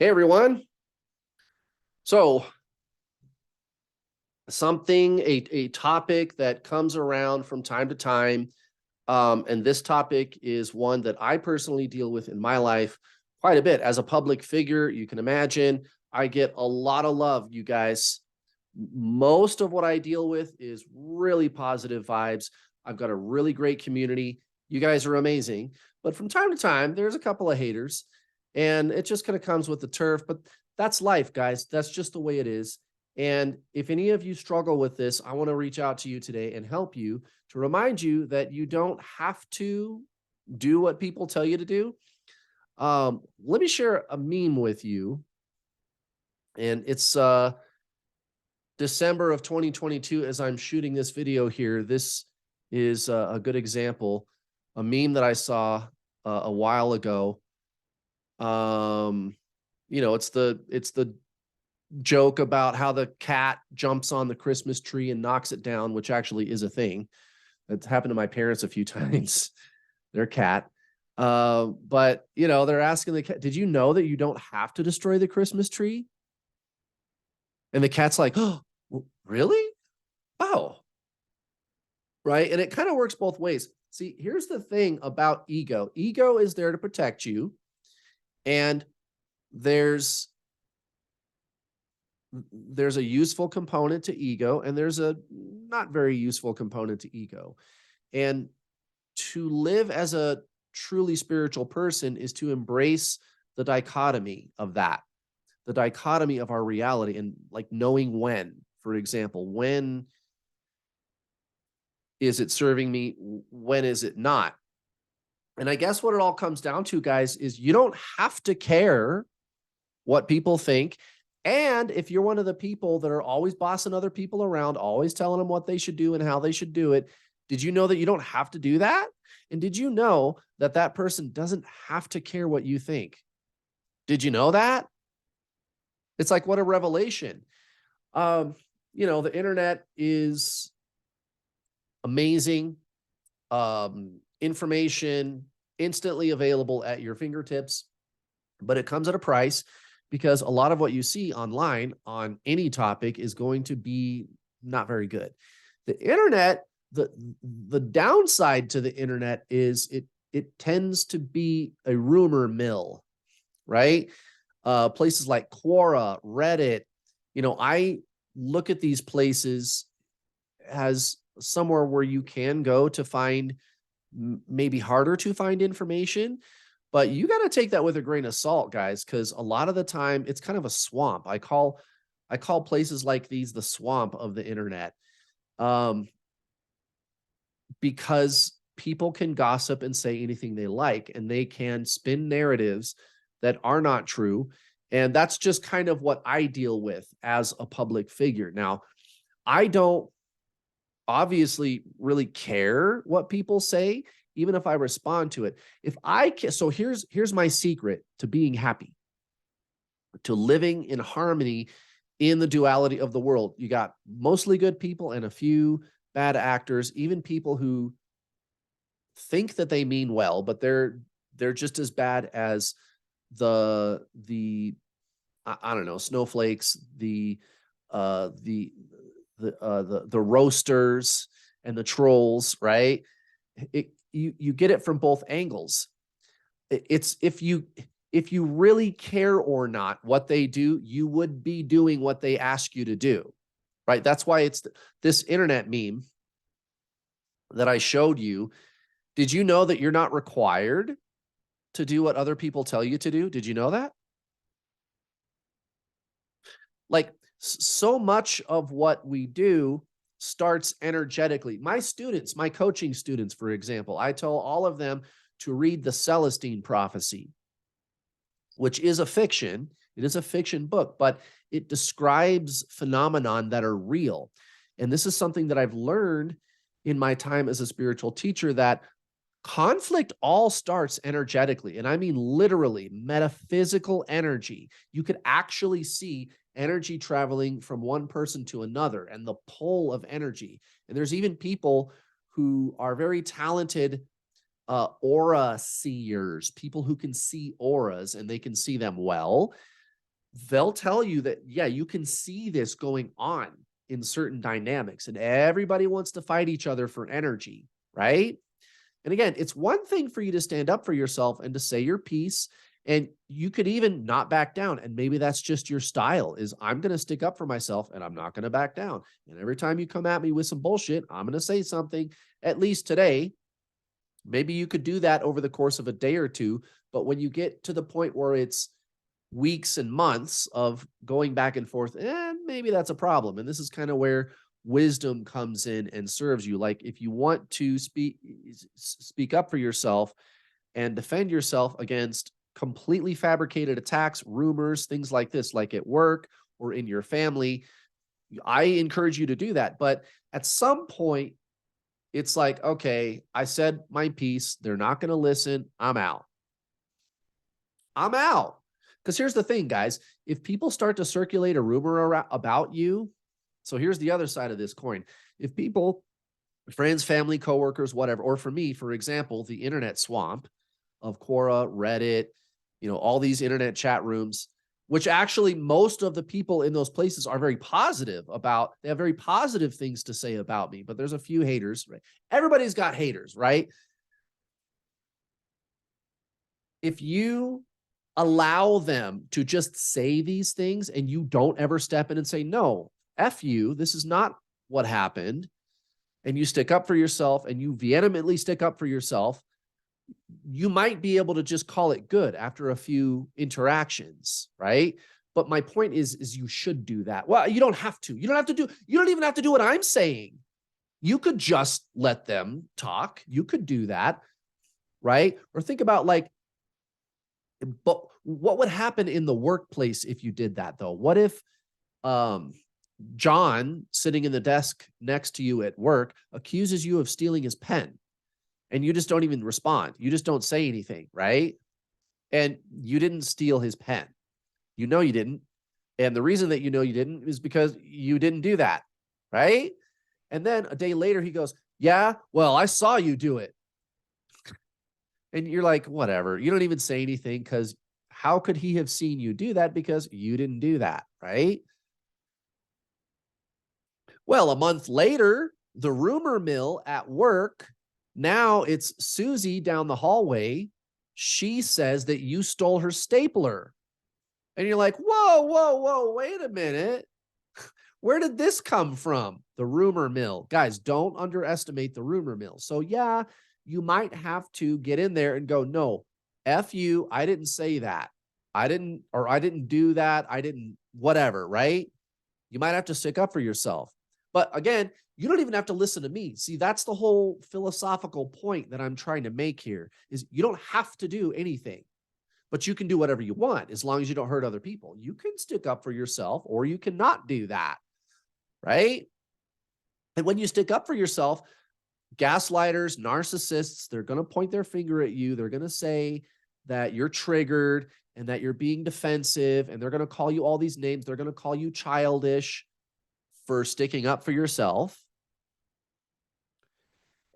Hey everyone. So a topic that comes around from time to time. And this topic is one that I personally deal with in my life quite a bit. As a public figure, you can imagine I get a lot of love, you guys. Most of what I deal with is really positive vibes. I've got a really great community. You guys are amazing. But from time to time, there's a couple of haters, and it just kind of comes with the turf. But that's life, guys. That's just the way it is. And if any of you struggle with this, I want to reach out to you today and help you to remind you that you don't have to do what people tell you to do. Let me share a meme with you. And it's December of 2022 as I'm shooting this video here. This is a good example, a meme that I saw a while ago. It's the joke about how the cat jumps on the Christmas tree and knocks it down, which actually is a thing. It's happened to my parents a few times. Their cat. But they're asking the cat, did you know that you don't have to destroy the Christmas tree? And the cat's like, oh, really? Oh, right. And it kind of works both ways. See, here's the thing about ego. Ego is there to protect you. And there's a useful component to ego, and there's a not very useful component to ego. And to live as a truly spiritual person is to embrace the dichotomy of that, the dichotomy of our reality, and like knowing when, for example, when is it serving me? When is it not? And I guess what it all comes down to, guys, is you don't have to care what people think. And if you're one of the people that are always bossing other people around, always telling them what they should do and how they should do it, did you know that you don't have to do that? And did you know that that person doesn't have to care what you think? Did you know that? It's like, what a revelation. The internet is amazing. Information instantly available at your fingertips, but it comes at a price, because a lot of what you see online on any topic is going to be not very good. The internet, the downside to the internet is it tends to be a rumor mill, right? Places like Quora, Reddit, I look at these places as somewhere where you can go to find maybe harder to find information, but you got to take that with a grain of salt, guys, because a lot of the time it's kind of a swamp. I call places like these the swamp of the internet, because people can gossip and say anything they like, and they can spin narratives that are not true. And that's just kind of what I deal with as a public figure. Now, I don't obviously really care what people say, even if I respond to it. If I can, so here's my secret to being happy, to living in harmony in the duality of the world. You got mostly good people and a few bad actors, even people who think that they mean well, but they're just as bad as the I don't know, snowflakes, the roasters and the trolls, right? You get it from both angles. It's if you really care or not what they do, you would be doing what they ask you to do, right? That's why it's this internet meme that I showed you. Did you know that you're not required to do what other people tell you to do? Did you know that? Like, so much of what we do starts energetically. My students, my coaching students, for example, I tell all of them to read the Celestine Prophecy, which is a fiction. It is a fiction book, but it describes phenomenon that are real. And this is something that I've learned in my time as a spiritual teacher, that conflict all starts energetically. And I mean, literally metaphysical energy. You could actually see energy traveling from one person to another, and the pull of energy. And there's even people who are very talented aura seers, people who can see auras and they can see them well. they'll tell you that, yeah, you can see this going on in certain dynamics, and everybody wants to fight each other for energy, right? And again, it's one thing for you to stand up for yourself and to say your piece, and you could even not back down. And maybe that's just your style is I'm going to stick up for myself and I'm not going to back down. And every time you come at me with some bullshit, I'm going to say something, at least today. Maybe you could do that over the course of a day or two. But when you get to the point where it's weeks and months of going back and forth, maybe that's a problem. And this is kind of where wisdom comes in and serves you. Like if you want to speak up for yourself and defend yourself against completely fabricated attacks, rumors, things like this, like at work or in your family, I encourage you to do that. But at some point, it's like, okay, I said my piece. They're not going to listen. I'm out. I'm out. Because here's the thing, guys. If people start to circulate a rumor about you, so here's the other side of this coin. If people, friends, family, coworkers, whatever, or for me, for example, the internet swamp of Quora, Reddit, all these internet chat rooms, which actually most of the people in those places are very positive about, they have very positive things to say about me, but there's a few haters, right? Everybody's got haters, right? If you allow them to just say these things and you don't ever step in and say, no, F you, this is not what happened, and you stick up for yourself and you vehemently stick up for yourself, you might be able to just call it good after a few interactions, right? But my point is you should do that. Well, you don't have to. You don't even have to do what I'm saying. You could just let them talk. You could do that, right? Or think about but what would happen in the workplace if you did that though? What if John sitting in the desk next to you at work accuses you of stealing his pen and you just don't even respond? You just don't say anything, right? And you didn't steal his pen. You know you didn't. And the reason that you know you didn't is because you didn't do that, right? And then a day later he goes, yeah, well, I saw you do it. And you're like, whatever. You don't even say anything because how could he have seen you do that? Because you didn't do that, right? Well, a month later, the rumor mill at work, now it's Susie down the hallway. She says that you stole her stapler. And you're like, whoa, whoa, whoa, wait a minute. Where did this come from? The rumor mill. Guys, don't underestimate the rumor mill. So yeah, you might have to get in there and go, no, F you, I didn't say that. I didn't do that. I didn't, whatever, right? You might have to stick up for yourself. But again, you don't even have to listen to me. See, that's the whole philosophical point that I'm trying to make here is you don't have to do anything, but you can do whatever you want as long as you don't hurt other people. You can stick up for yourself or you cannot do that, right? And when you stick up for yourself, gaslighters, narcissists, they're going to point their finger at you. They're going to say that you're triggered and that you're being defensive, and they're going to call you all these names. They're going to call you childish for sticking up for yourself.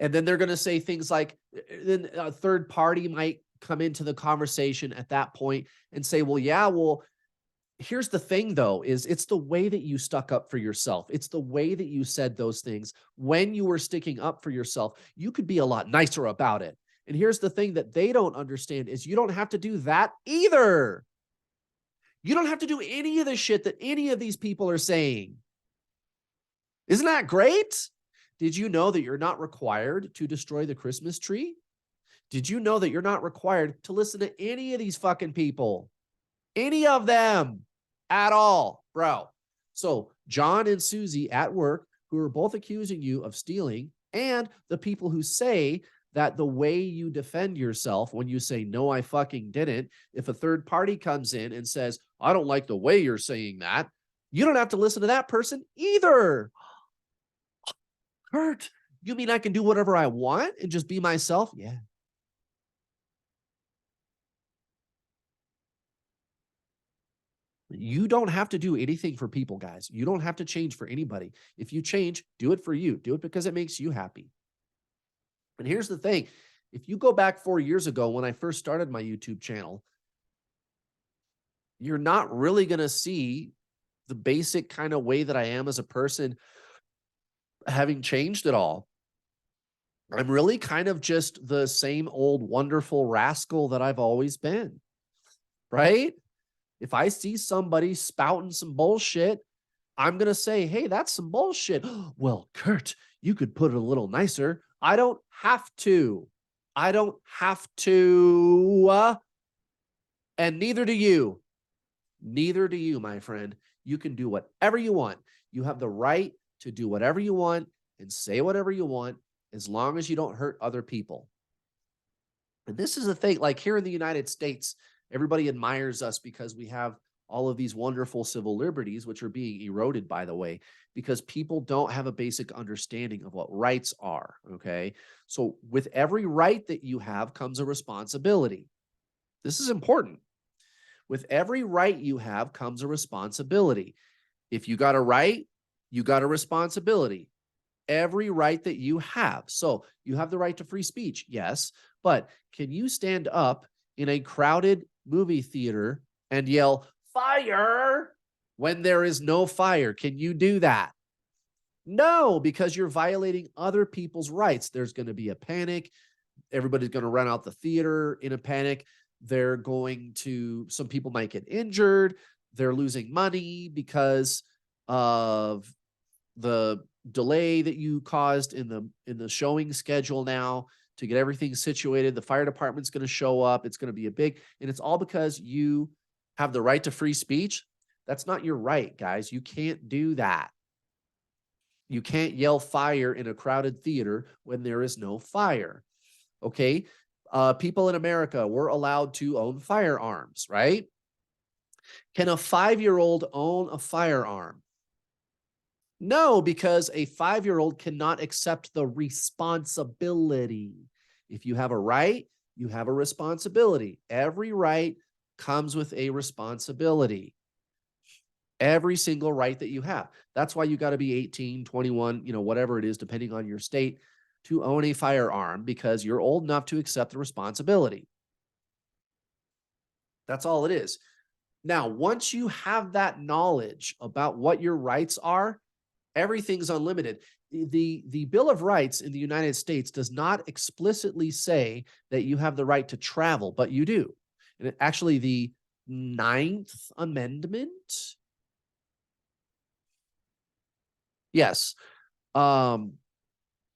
And then they're going to say things like, then a third party might come into the conversation at that point and say, well, yeah, well, here's the thing though, is it's the way that you stuck up for yourself. It's the way that you said those things. When you were sticking up for yourself, you could be a lot nicer about it. And here's the thing that they don't understand is you don't have to do that either. You don't have to do any of the shit that any of these people are saying. Isn't that great? Did you know that you're not required to destroy the Christmas tree? Did you know that you're not required to listen to any of these fucking people? Any of them at all, bro. So John and Susie at work, who are both accusing you of stealing, and the people who say that the way you defend yourself when you say, no, I fucking didn't, if a third party comes in and says, I don't like the way you're saying that, you don't have to listen to that person either. Kurt, you mean I can do whatever I want and just be myself? Yeah. You don't have to do anything for people, guys. You don't have to change for anybody. If you change, do it for you. Do it because it makes you happy. And here's the thing. If you go back 4 years ago when I first started my YouTube channel, you're not really going to see the basic kind of way that I am as a person having changed at all. I'm really kind of just the same old wonderful rascal that I've always been, right? If I see somebody spouting some bullshit, I'm going to say, hey, that's some bullshit. Well, Kurt, you could put it a little nicer. I don't have to. I don't have to. And neither do you. Neither do you, my friend. You can do whatever you want. You have the right to do whatever you want and say whatever you want as long as you don't hurt other people. And this is the thing, like here in the United States, everybody admires us because we have all of these wonderful civil liberties, which are being eroded, by the way, because people don't have a basic understanding of what rights are. Okay. So with every right that you have comes a responsibility. This is important. With every right you have comes a responsibility. If you got a right, you got a responsibility. Every right that you have. So you have the right to free speech. Yes. But can you stand up in a crowded movie theater and yell, fire, when there is no fire? Can you do that? No, because you're violating other people's rights. There's going to be a panic. Everybody's going to run out the theater in a panic. Some people might get injured. They're losing money because of the delay that you caused in the showing schedule now to get everything situated. The fire department's going to show up. It's going to be and it's all because you have the right to free speech. That's not your right, guys. You can't do that. You can't yell fire in a crowded theater when there is no fire. Okay. People in America, we're allowed to own firearms, right? Can a 5-year-old own a firearm? No, because a 5-year-old cannot accept the responsibility. If you have a right, you have a responsibility. Every right comes with a responsibility. Every single right that you have. That's why you got to be 18, 21, whatever it is, depending on your state, to own a firearm, because you're old enough to accept the responsibility. That's all it is. Now, once you have that knowledge about what your rights are, everything's unlimited. The Bill of Rights in the United States does not explicitly say that you have the right to travel, but you do. And actually, the 9th Amendment. Yes.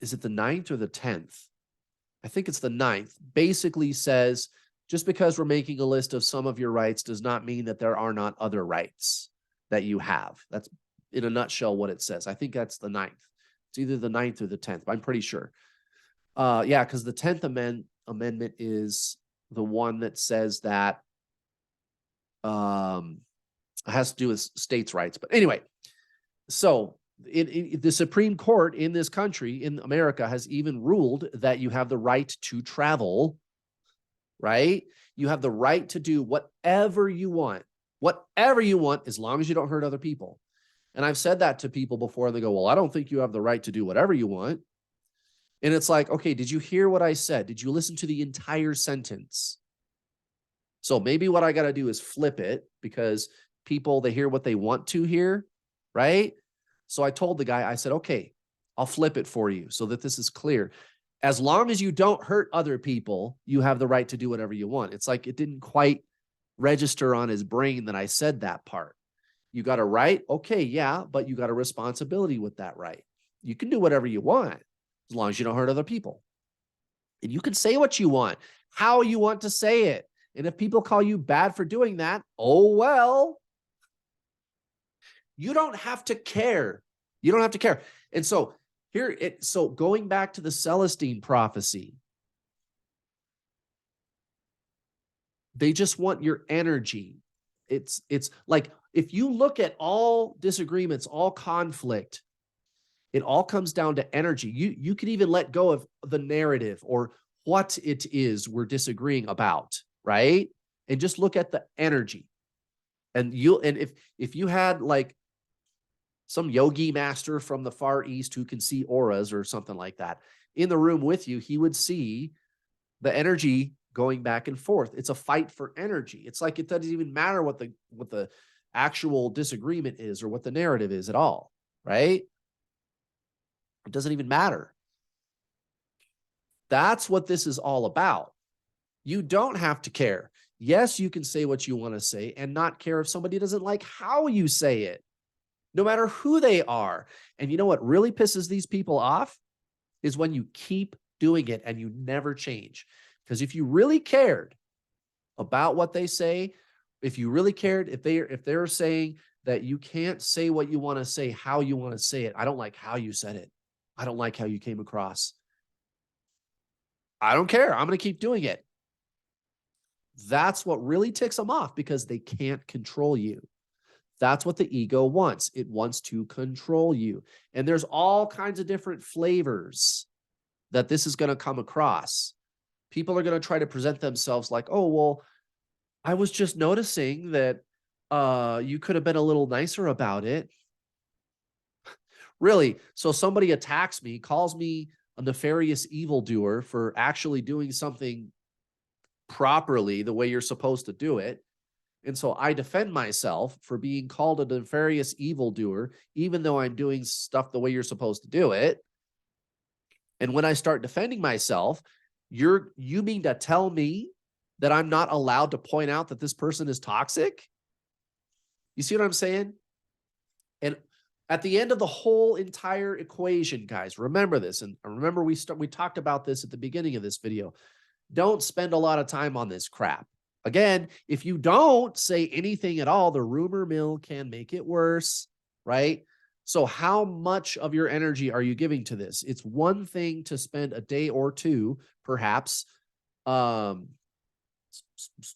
Is it the 9th or the 10th? I think it's the 9th. Basically says, just because we're making a list of some of your rights does not mean that there are not other rights that you have. That's in a nutshell what it says. I think that's the 9th. It's either the 9th or the 10th, but I'm pretty sure. Yeah, because the 10th amendment is the one that says that it has to do with states' rights. But anyway, so the Supreme Court in this country, in America, has even ruled that you have the right to travel, right? You have the right to do whatever you want, as long as you don't hurt other people. And I've said that to people before, and they go, well, I don't think you have the right to do whatever you want. And it's like, okay, did you hear what I said? Did you listen to the entire sentence? So maybe what I got to do is flip it, because people, they hear what they want to hear, right? So I told the guy, I said, okay, I'll flip it for you so that this is clear. As long as you don't hurt other people, you have the right to do whatever you want. It's like it didn't quite register on his brain that I said that part. You got a right? Okay, yeah, but you got a responsibility with that right. You can do whatever you want as long as you don't hurt other people. And you can say what you want, how you want to say it. And if people call you bad for doing that, oh, well, you don't have to care. You don't have to care. And so so going back to the Celestine prophecy, they just want your energy. It's like, if you look at all disagreements, all conflict, it all comes down to energy. You can even let go of the narrative or what it is we're disagreeing about, right? And just look at the energy. And if you had like some yogi master from the Far East who can see auras or something like that in the room with you, he would see the energy going back and forth. It's a fight for energy. It's like it doesn't even matter what the actual disagreement is or what the narrative is at all, right? It doesn't even matter. That's what this is all about. You don't have to care. Yes, you can say what you want to say and not care if somebody doesn't like how you say it, no matter who they are. And you know what really pisses these people off is when you keep doing it and you never change. Because if you really cared about what they say, if you really cared, if they're saying that you can't say what you want to say, how you want to say it, I don't like how you said it. I don't like how you came across. I don't care. I'm going to keep doing it. That's what really ticks them off because they can't control you. That's what the ego wants. It wants to control you. And there's all kinds of different flavors that this is going to come across. People are going to try to present themselves like, oh, well, I was just noticing that you could have been a little nicer about it. Really? So somebody attacks me, calls me a nefarious evildoer for actually doing something properly the way you're supposed to do it. And so I defend myself for being called a nefarious evildoer, even though I'm doing stuff the way you're supposed to do it. And when I start defending myself, you mean to tell me that I'm not allowed to point out that this person is toxic? You see what I'm saying? And at the end of the whole entire equation, guys, remember this. And remember, we talked about this at the beginning of this video. Don't spend a lot of time on this crap. Again, if you don't say anything at all, the rumor mill can make it worse, right? So how much of your energy are you giving to this? It's one thing to spend a day or two, perhaps,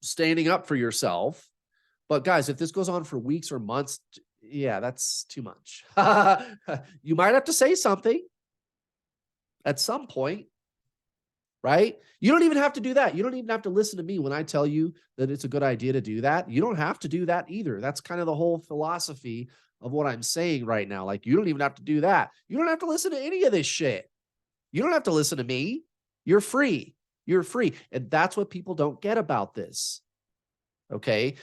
standing up for yourself. But guys, if this goes on for weeks or months, yeah, that's too much. You might have to say something at some point, right? You don't even have to do that. You don't even have to listen to me when I tell you that it's a good idea to do that. You don't have to do that either. That's kind of the whole philosophy of what I'm saying right now. Like, you don't even have to do that. You don't have to listen to any of this shit. You don't have to listen to me. You're free. You're free. And that's what people don't get about this. Okay.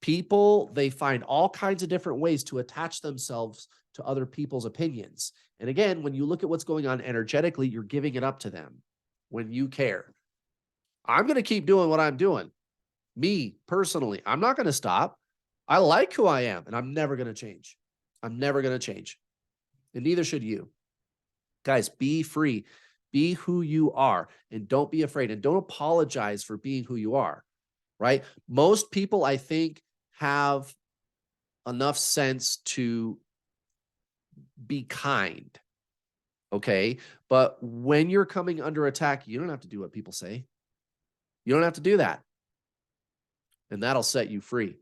People, they find all kinds of different ways to attach themselves to other people's opinions. And again, when you look at what's going on energetically, you're giving it up to them when you care. I'm going to keep doing what I'm doing. Me, personally, I'm not going to stop. I like who I am, and I'm never going to change. I'm never going to change. And neither should you. Guys, be free. Be who you are, and don't be afraid. And don't apologize for being who you are, right? Most people, I think, have enough sense to be kind, okay? But when you're coming under attack, you don't have to do what people say. You don't have to do that. And that'll set you free.